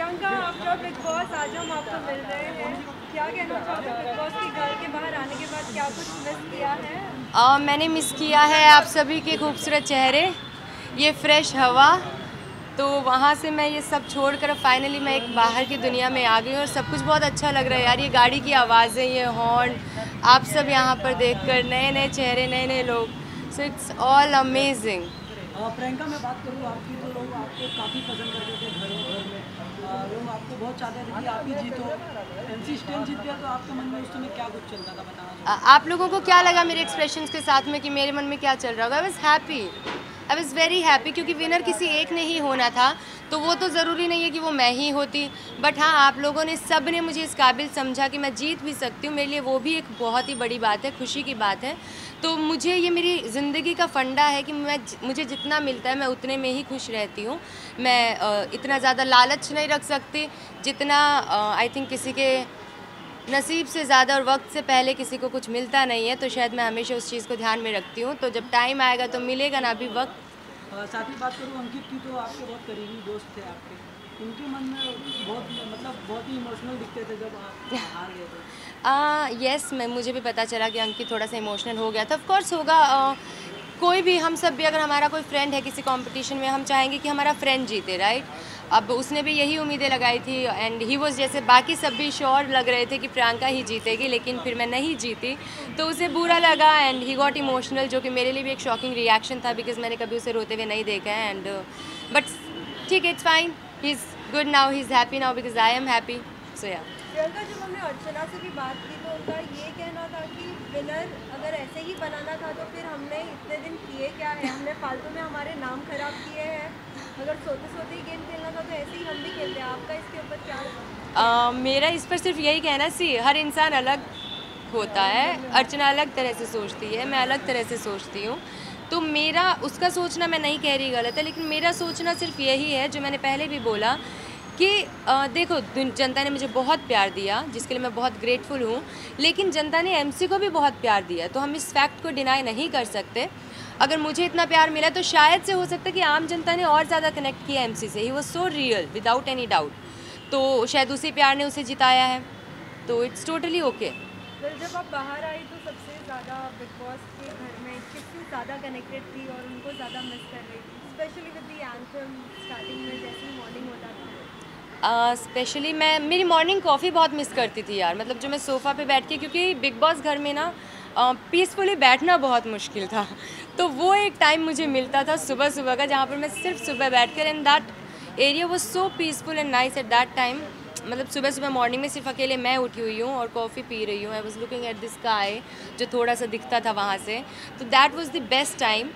प्रियंका, आप जब big boss आज हम आपको मिल रहे हैं, क्या कहना चाहोगे बिग बॉस के घर के बाहर आने के बाद क्या कुछ मिस किया है? मैंने मिस किया है आप सभी के खूबसूरत चेहरे, ये फ्रेश हवा। तो वहाँ से मैं ये सब छोड़कर फाइनली मैं एक बाहर की दुनिया में आ गई हूँ और सब कुछ बहुत अच्छा लग रहा है यार। ये गाड़ी की आवाज़ें, ये हॉर्न, आप सब यहाँ पर देखकर नए नए चेहरे, नए नए लोग, so it's all amazing. Priyanka, मैं बात करूँ आपकी तो लोग आपको काफ़ी पसंद करते थे घर में, लोग आपको बहुत चाहते थे कि आप ही जीतो। MC स्टैन जीत गया तो आपके मन में उस समय क्या कुछ चलता था, बताना। आप लोगों को क्या लगा मेरे एक्सप्रेशंस के साथ में कि मेरे मन में क्या चल रहा होगा? I was happy, I was very happy, क्योंकि विनर किसी एक ने ही होना था। तो वो तो ज़रूरी नहीं है कि वो मैं ही होती, बट हाँ, आप लोगों ने, सब ने मुझे इस काबिल समझा कि मैं जीत भी सकती हूँ। मेरे लिए वो भी एक बहुत ही बड़ी बात है, खुशी की बात है। तो मुझे ये मेरी ज़िंदगी का फंडा है कि मुझे जितना मिलता है मैं उतने में ही खुश रहती हूँ। मैं इतना ज़्यादा लालच नहीं रख सकती जितना आई थिंक किसी के नसीब से ज़्यादा और वक्त से पहले किसी को कुछ मिलता नहीं है। तो शायद मैं हमेशा उस चीज़ को ध्यान में रखती हूँ। तो जब टाइम आएगा तो मिलेगा ना भी वक्त। साथ ही बात करूँ अंकित की, तो आपके बहुत करीबी दोस्त थे आपके, उनके मन में बहुत मतलब बहुत ही इमोशनल दिखते थे जब आप हार गए थे। यस, मुझे भी पता चला कि अंकित थोड़ा सा इमोशनल हो गया था। ऑफ कोर्स होगा, कोई भी, हम सब भी, अगर हमारा कोई फ्रेंड है किसी कंपटीशन में, हम चाहेंगे कि हमारा फ्रेंड जीते, राइट? अब उसने भी यही उम्मीदें लगाई थी एंड ही वाज, जैसे बाकी सब भी श्योर लग रहे थे कि प्रियंका ही जीतेगी, लेकिन फिर मैं नहीं जीती तो उसे बुरा लगा एंड ही गॉट इमोशनल, जो कि मेरे लिए भी एक शॉकिंग रिएक्शन था बिकॉज मैंने कभी उसे रोते हुए नहीं देखा है। एंड बट ठीक है, it's fine, he is good now, he is happy now because I am happy, so yeah. Priyanka, जब हमने अर्चना से भी बात की तो उनका ये कहना था कि विनर अगर ऐसे ही बनाना था तो फिर हमने इतने दिन किए क्या है, हमने फालतू में हमारे नाम खराब किए हैं। अगर सोते सोते ही गेम खेलना था तो ऐसे ही हम भी खेलते हैं। आपका इसके ऊपर क्या? मेरा इस पर सिर्फ यही कहना, सी हर इंसान अलग होता है। अर्चना अलग तरह से सोचती है, मैं अलग तरह से सोचती हूँ। तो मेरा, उसका सोचना मैं नहीं कह रही गलत है, लेकिन मेरा सोचना सिर्फ यही है जो मैंने पहले भी बोला कि देखो, जनता ने मुझे बहुत प्यार दिया जिसके लिए मैं बहुत ग्रेटफुल हूँ, लेकिन जनता ने MC को भी बहुत प्यार दिया, तो हम इस फैक्ट को डिनाई नहीं कर सकते। अगर मुझे इतना प्यार मिला तो शायद से हो सकता है कि आम जनता ने और ज़्यादा कनेक्ट किया MC से। He was so real without any doubt, तो शायद उसी प्यार ने उसे जिताया है, तो इट्स टोटली ओके। फिर जब आप बाहर आई तो सबसे ज़्यादा बिग बॉस के घर में किससे ज़्यादा कनेक्टेड थी और उनको ज़्यादा मिस कर रही थी, specially with the anthem starting में जैसे ही मॉर्निंग होता था? स्पेशली मैं मेरी मॉर्निंग कॉफ़ी बहुत मिस करती थी यार। मतलब जो मैं सोफ़ा पे बैठ के, क्योंकि बिग बॉस घर में ना पीसफुली बैठना बहुत मुश्किल था, तो वो एक टाइम मुझे मिलता था सुबह सुबह का जहाँ पर मैं सिर्फ सुबह बैठ कर, and that area was so peaceful and nice at that time. मतलब सुबह सुबह मॉर्निंग में सिर्फ अकेले मैं उठी हुई हूँ और कॉफ़ी पी रही हूँ। I was looking at the sky, जो थोड़ा सा दिखता था वहाँ से, तो that was the best time.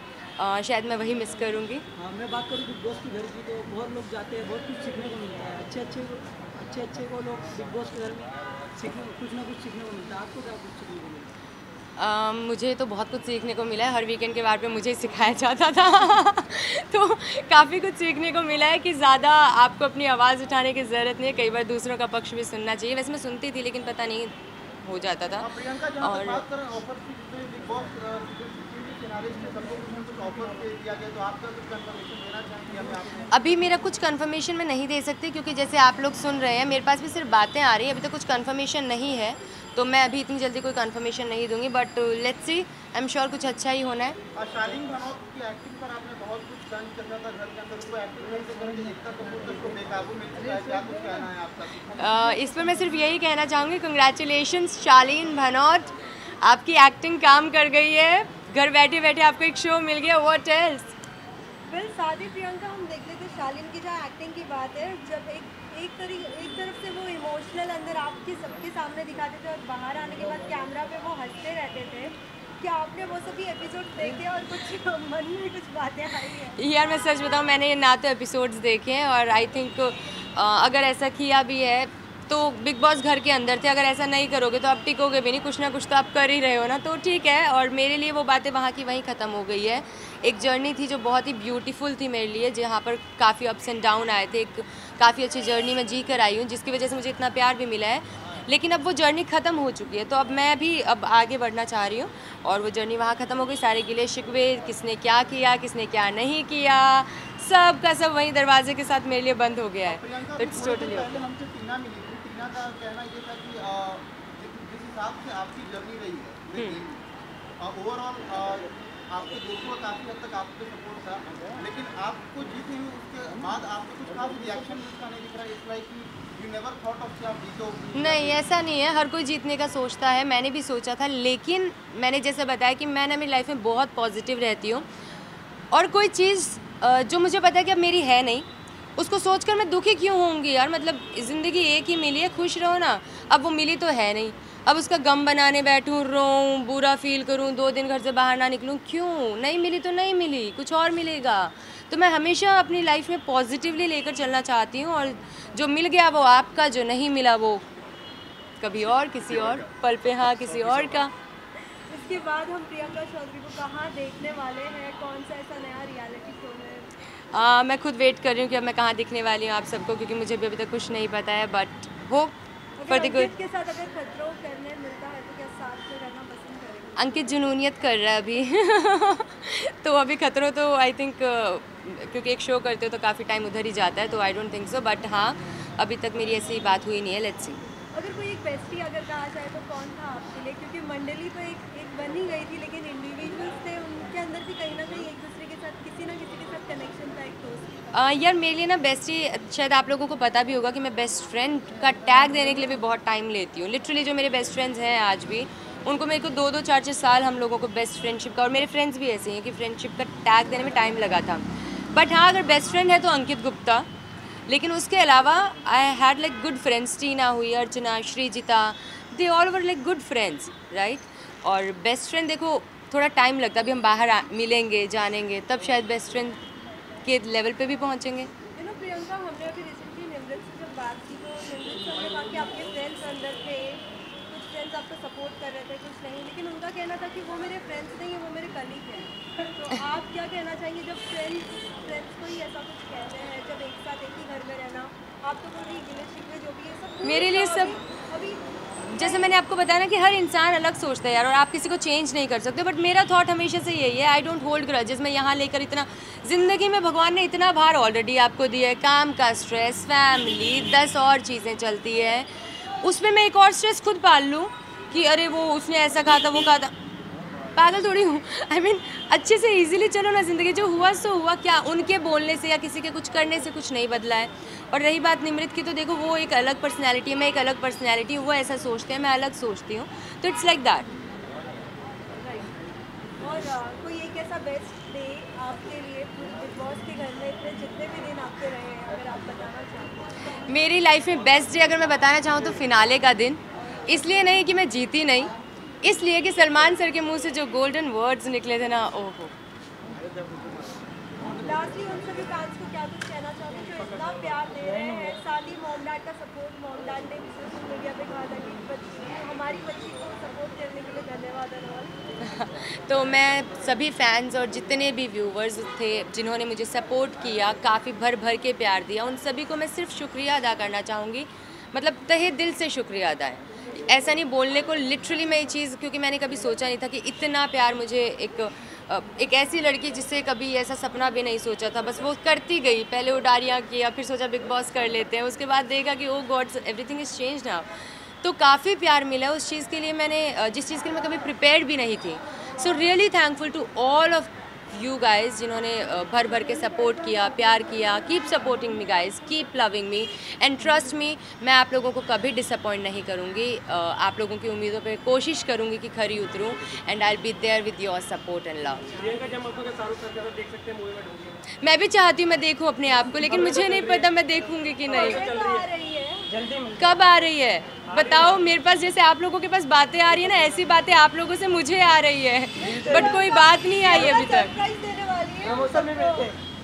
शायद मैं वही मिस करूँगी। हाँ, मैं बात करूँ बिग बॉस के घर की, तो बहुत लोग जाते हैं, बहुत कुछ सीखने को मिलता है। अच्छे को लोग बिग बॉस के घर में कुछ ना कुछ सीखने को मिलता है। आपको क्या कुछ सीखने को मिलता है? मुझे तो बहुत कुछ सीखने को मिला है। हर वीकेंड के बार पे मुझे ही सिखाया जाता था तो काफ़ी कुछ सीखने को मिला है कि ज़्यादा आपको अपनी आवाज़ उठाने की ज़रूरत नहीं है, कई बार दूसरों का पक्ष भी सुनना चाहिए। वैसे मैं सुनती थी लेकिन पता नहीं हो जाता था। और अभी मेरा कुछ कंफर्मेशन मैं नहीं दे सकती, क्योंकि जैसे आप लोग सुन रहे हैं मेरे पास भी सिर्फ बातें आ रही हैं, अभी तक कुछ कंफर्मेशन नहीं है, तो मैं अभी इतनी जल्दी कोई कंफर्मेशन नहीं दूंगी। But let's see, I am sure कुछ अच्छा ही होना है। शालीन भनोट की एक्टिंग पर आपने बहुत कुछ डन कर रहा था घर के अंदर, उसको एक्टिंग नहीं से करके एकता कपूर तक को बेकाबू मिल चुका है, क्या कुछ कहना है आपका? इस पर मैं सिर्फ यही कहना चाहूँगी, कंग्रेचुलेशंस शालीन भनोट, आपकी एक्टिंग काम कर गई है। घर बैठे बैठे आपको एक शो मिल गया, व्हाट एल्स। फिर शादी प्रियंका, हम देख लेते शालीन की जहाँ एक्टिंग की बात है, जब एक तरफ से वो इमोशनल अंदर आपके सबके सामने दिखाते थे और बाहर आने के बाद कैमरा पे वो हंसते रहते थे। क्या आपने वो सभी एपिसोड देखे और कुछ मन में कुछ बातें आई है? यार मैं सच बताऊँ, मैंने ना तो एपिसोड्स देखे हैं और आई थिंक अगर ऐसा किया भी है तो बिग बॉस घर के अंदर थे। अगर ऐसा नहीं करोगे तो आप टिकोगे भी नहीं, कुछ ना कुछ तो आप कर ही रहे हो ना, तो ठीक है। और मेरे लिए वो बातें वहाँ की वहीं ख़त्म हो गई है। एक जर्नी थी जो बहुत ही ब्यूटीफुल थी मेरे लिए, जहाँ पर काफ़ी अप्स एंड डाउन आए थे। एक काफ़ी अच्छी जर्नी में जी कर आई हूँ, जिसकी वजह से मुझे इतना प्यार भी मिला है। लेकिन अब वो जर्नी ख़त्म हो चुकी है, तो अब मैं भी अब आगे बढ़ना चाह रही हूँ और वो जर्नी वहाँ ख़त्म हो गई। सारे गिले शिकवे, किसने क्या किया किसने क्या नहीं किया, सब का सब वहीं दरवाजे के साथ मेरे लिए बंद हो गया है। प्रियंका तो इट्स टोटली पहले हमसे टीना मिली थी। टीना का कहना ये था कि जिस हिसाब से आपकी जर्नी रही है ओवरऑल आपके दोस्तों का काफ़ी हद तक आप पे सपोर्ट था, लेकिन आपको जीतने में उसके बाद आपको कुछ खास रिएक्शन उसका नहीं दिख रहा है। It's like you never thought of कि आप जीतोगे। नहीं, ऐसा नहीं है, हर कोई जीतने का सोचता है, मैंने भी सोचा था, लेकिन मैंने जैसे बताया कि मैं ना मेरी लाइफ में बहुत पॉजिटिव रहती हूँ और कोई चीज़ जो मुझे पता है कि अब मेरी है नहीं, उसको सोचकर मैं दुखी क्यों होंगी यार। मतलब ज़िंदगी एक ही मिली है, खुश रहो ना। अब वो मिली तो है नहीं, अब उसका गम बनाने बैठूँ, रोऊँ, बुरा फील करूँ, 2 दिन घर से बाहर ना निकलूँ, क्यों? नहीं मिली तो नहीं मिली, कुछ और मिलेगा। तो मैं हमेशा अपनी लाइफ में पॉजिटिवली लेकर चलना चाहती हूँ और जो मिल गया वो आपका, जो नहीं मिला वो कभी और किसी और पल पे, हाँ, किसी और का। इसके बाद हम प्रियंका चौधरी को कहाँ देखने वाले हैं, कौन सा ऐसा नया रियलिटी शो में? मैं खुद वेट कर रही हूँ कि अब मैं कहाँ दिखने वाली हूँ आप सबको, क्योंकि मुझे भी अभी तक कुछ नहीं पता है, but hope for the good. के साथ अगर खतरों करने मिलता है तो क्या साथ में रहना पसंद करेंगे? अंकित जुनूनियत कर रहा है अभी तो अभी खतरों तो आई थिंक क्योंकि एक शो करते हो तो काफ़ी टाइम उधर ही जाता है, तो I don't think so, but हाँ अभी तक मेरी ऐसी बात हुई नहीं है। Let's see. अगर कोई एक बेस्टी अगर कहा जाए तो कौन था आपके लिए? क्योंकि मंडली तो एक बन ही गई थी, लेकिन इंडिविजुअल्स थे, उनके अंदर भी कहीं ना कहीं एक दूसरे के साथ किसी ना किसी के साथ कनेक्शन था, एक दोस्त। यार मेरे लिए ना बेस्टी, शायद आप लोगों को पता भी होगा कि मैं बेस्ट फ्रेंड का टैग देने के लिए भी बहुत टाइम लेती हूँ। लिटरली जो मेरे बेस्ट फ्रेंड्स हैं आज भी, उनको मेरे को 2-2, 4-4 साल हम लोगों को बेस्ट फ्रेंडशिप का, और मेरे फ्रेंड्स भी ऐसे हैं कि फ्रेंडशिप का टैग देने में टाइम लगा था। बट हाँ, अगर बेस्ट फ्रेंड है तो अंकित गुप्ता, लेकिन उसके अलावा I had like good friends, Tina हुई, Archana, Srijita, they all were like good friends, right. और बेस्ट फ्रेंड देखो थोड़ा टाइम लगता है, अभी हम बाहर मिलेंगे, जानेंगे, तब शायद बेस्ट फ्रेंड के लेवल पे भी पहुँचेंगे। यू नो प्रियंका, हमने अभी रिसेंटली निमृत से जब बात की तो निमृत से हमने कहा कि आपके फ्रेंड्स अंदर थे, कुछ फ्रेंड्स आपको सपोर्ट कर रहे थे, कुछ नहीं, लेकिन उनका कहना था कि वो मेरे फ्रेंड्स नहीं है, वो मेरे कलीग हैं। तो आप क्या कहना चाहेंगे जब फ्रेंड्स को ही ऐसा कुछ कहते हैं, जब एक साथ एक ही घर में रहना, आप तो कोई गिले शिकवे जो भी है सब मेरे लिए सब अभी जैसे मैंने आपको बताया ना कि हर इंसान अलग सोचता है यार, और आप किसी को चेंज नहीं कर सकते, बट मेरा थॉट हमेशा से यही है, आई डोंट होल्ड ग्रजेस। मैं यहाँ लेकर इतना, ज़िंदगी में भगवान ने इतना भार ऑलरेडी आपको दिया है, काम का स्ट्रेस, फैमिली, 10 और चीज़ें चलती है, उसमें मैं एक और स्ट्रेस खुद पाल लूँ कि अरे वो उसने ऐसा कहा था, वो कहा था। पागल थोड़ी हूँ। आई मीन अच्छे से इजीली चलो ना, ज़िंदगी जो हुआ सो हुआ, क्या उनके बोलने से या किसी के कुछ करने से कुछ नहीं बदला है। और रही बात निमृत की, तो देखो वो एक अलग पर्सनैलिटी है, मैं एक अलग पर्सनैलिटी हूँ, वो ऐसा सोचते हैं, मैं अलग सोचती हूँ, तो इट्स लाइक दैट। और कोई एक ऐसा बेस्ट डे आपके लिए बिग बॉस के घर में इतने जितने भी दिन आपके रहे हैं, अगर आप बताना चाहते हैं? मेरी लाइफ में बेस्ट डे अगर मैं बताना चाहूँ तो फिनाले का दिन, इसलिए नहीं कि मैं जीती नहीं, इसलिए कि सलमान सर के मुंह से जो गोल्डन वर्ड्स निकले थे ना, ओहो। लास्टली उन सभी फैंस को क्या कुछ कहना चाहोगे जो इतना प्यार दे रहे हैं, साथ ही मॉम डैड का सपोर्ट, मॉम डैड ने भी सोशल मीडिया पे कहा था कि हमारी बच्ची को सपोर्ट करने के लिए धन्यवाद अनवल। तो मैं सभी फैंस और जितने भी व्यूवर्स थे जिन्होंने मुझे सपोर्ट किया, काफ़ी भर भर के प्यार दिया, उन सभी को मैं सिर्फ शुक्रिया अदा करना चाहूँगी, मतलब तहे दिल से शुक्रिया अदा है। ऐसा नहीं बोलने को, लिटरली मैं ये चीज़, क्योंकि मैंने कभी सोचा नहीं था कि इतना प्यार मुझे एक ऐसी लड़की जिससे कभी ऐसा सपना भी नहीं सोचा था, बस वो करती गई, पहले उडारियाँ किया, फिर सोचा बिग बॉस कर लेते हैं, उसके बाद देखा कि oh god everything is change now. तो काफ़ी प्यार मिला उस चीज़ के लिए, मैंने जिस चीज़ के लिए मैं कभी प्रिपेयर्ड भी नहीं थी। So really thankful to all of you guys जिन्होंने भर भर के सपोर्ट किया, प्यार किया। Keep supporting me guys, keep loving me and trust me, मैं आप लोगों को कभी डिसअपॉइंट नहीं करूँगी। आप लोगों की उम्मीदों पे कोशिश करूँगी कि खरी उतरूँ, and I will be there with your support and love. मैं भी चाहती हूँ मैं देखूँ अपने आप को, लेकिन मुझे नहीं पता मैं देखूँगी कि नहीं। कब आ रही है बताओ? मेरे पास जैसे आप लोगों के पास बातें आ रही है ना, ऐसी बातें आप लोगों से मुझे आ रही है, बट कोई बात नहीं आई अभी तक।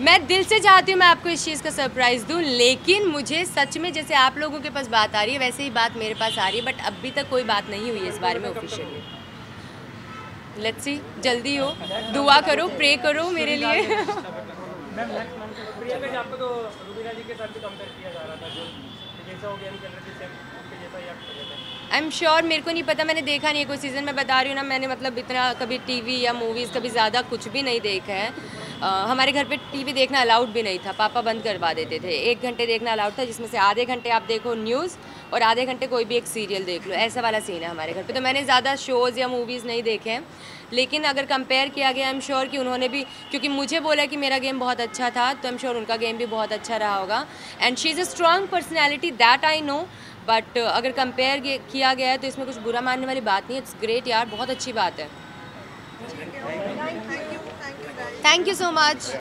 मैं दिल से चाहती हूँ मैं आपको इस चीज़ का सरप्राइज़ दूँ, लेकिन मुझे सच में जैसे आप लोगों के पास बात आ रही है वैसे ही बात मेरे पास आ रही है, बट अभी तक कोई बात नहीं हुई है इस बारे में ऑफिशियली। लेट्स सी, जल्दी हो, दुआ करो, प्रे करो मेरे लिए। प्रियंका जी, आपको तो रुबीना जी के साथ भी कंपेयर किया जा रहा था, जो जैसा हो गया नहीं चल रहा था, उनके जैसा ही आप कर रहे थे। आई एम श्योर, मेरे को नहीं पता, मैंने देखा नहीं है कोई सीज़न, मैं बता रही हूँ ना, मैंने मतलब इतना कभी टीवी या मूवीज़ कभी ज़्यादा कुछ भी नहीं देखा है, हमारे घर पे टीवी देखना अलाउड भी नहीं था, पापा बंद करवा देते थे। 1 घंटे देखना अलाउड था, जिसमें से आधे घंटे आप देखो न्यूज़ और आधे घंटे कोई भी एक सीरियल देख लो, ऐसा वाला सीन है हमारे घर पे। तो मैंने ज़्यादा शोज़ या मूवीज़ नहीं देखे हैं, लेकिन अगर कंपेयर किया गया आई एम श्योर कि उन्होंने भी, क्योंकि मुझे बोला कि मेरा गेम बहुत अच्छा था, तो आई एम श्योर उनका गेम भी बहुत अच्छा रहा होगा। And she is a strong personality, that I know. But अगर कंपेयर किया गया है तो इसमें कुछ बुरा मानने वाली बात नहीं है। इट्स ग्रेट यार, बहुत अच्छी बात है। Thank you, thank you so much.